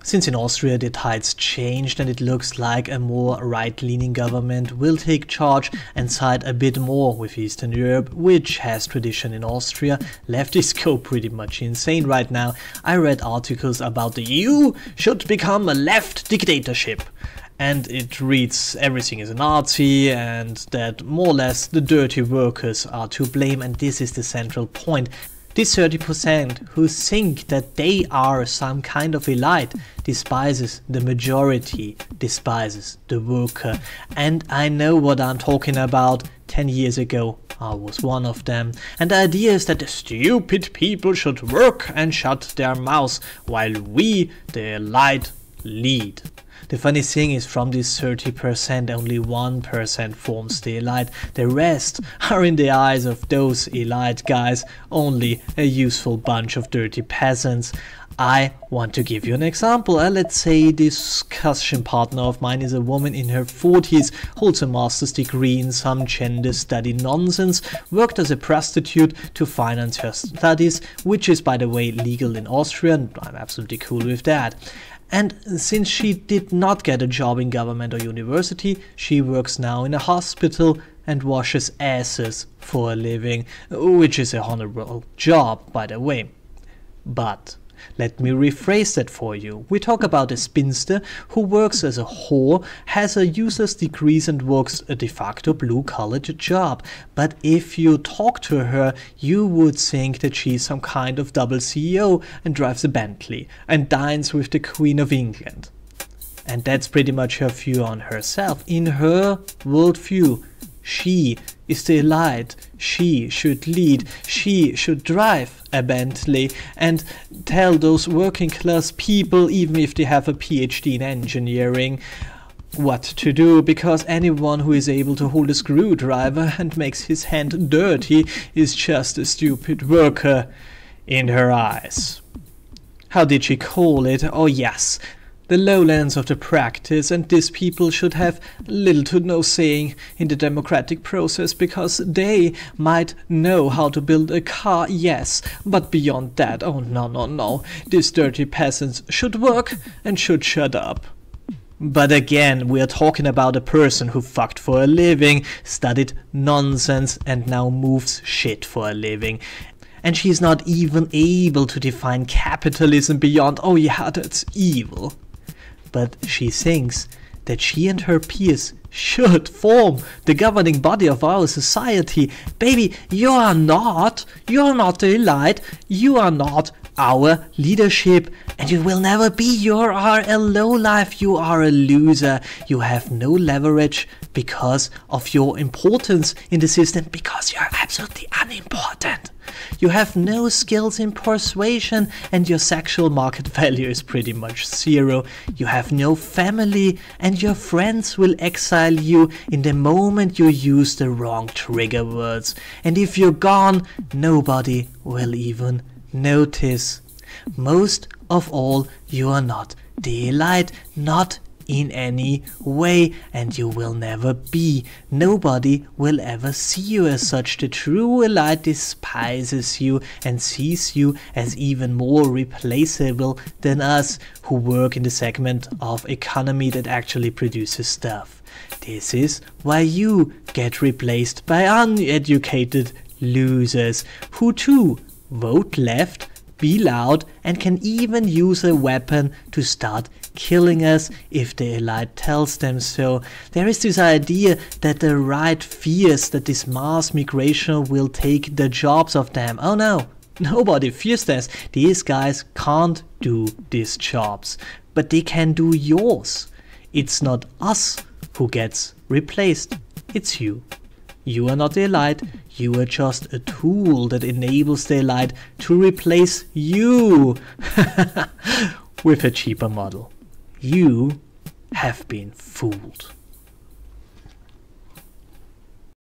Since in Austria the tides changed and it looks like a more right-leaning government will take charge and side a bit more with Eastern Europe, which has tradition in Austria, leftists go pretty much insane right now. I read articles about the EU should become a left dictatorship. And it reads everything is a Nazi and that more or less the dirty workers are to blame, and this is the central point. These 30% who think that they are some kind of elite despises the majority, despises the worker. And I know what I'm talking about. 10 years ago I was one of them. And the idea is that the stupid people should work and shut their mouths while we, the elite, lead. The funny thing is, from this 30%, only 1% forms the elite. The rest are, in the eyes of those elite guys, only a useful bunch of dirty peasants. I want to give you an example. Let's say this discussion partner of mine is a woman in her 40s, holds a master's degree in some gender study nonsense, worked as a prostitute to finance her studies, which is, by the way, legal in Austria, and I'm absolutely cool with that. And since she did not get a job in government or university, she works now in a hospital and washes asses for a living, which is a honorable job, by the way. But let me rephrase that for you. We talk about a spinster who works as a whore, has a useless degrees and works a de facto blue-collar job. But if you talk to her, you would think that she's some kind of double CEO and drives a Bentley and dines with the Queen of England. And that's pretty much her view on herself. In her worldview, she is the elite, she should lead, she should drive a Bentley and tell those working class people, even if they have a PhD in engineering, what to do, because anyone who is able to hold a screwdriver and makes his hand dirty is just a stupid worker in her eyes. How did she call it? Oh yes, the lowlands of the practice, and these people should have little to no saying in the democratic process, because they might know how to build a car, yes, but beyond that, oh no, these dirty peasants should work and should shut up. But again, we are talking about a person who fucked for a living, studied nonsense and now moves shit for a living. And she's not even able to define capitalism beyond, oh yeah, that's evil. But she thinks that she and her peers should form the governing body of our society. Baby, you're not the elite, you are not our leadership, and you will never be. You are a lowlife, you are a loser, you have no leverage because of your importance in the system, because you're absolutely unimportant. You have no skills in persuasion and your sexual market value is pretty much zero. You have no family and your friends will exile you in the moment you use the wrong trigger words. And if you're gone, nobody will even notice. Most of all, you are not the elite, not in any way, and you will never be. Nobody will ever see you as such. The true elite despises you and sees you as even more replaceable than us who work in the segment of economy that actually produces stuff. This is why you get replaced by uneducated losers who too vote left, be loud, and can even use a weapon to start killing us if the elite tells them so. There is this idea that the right fears that this mass migration will take the jobs of them. Oh no, nobody fears this. These guys can't do these jobs, but they can do yours. It's not us who gets replaced, it's you. You are not the elite, you are just a tool that enables the elite to replace you with a cheaper model. You have been fooled.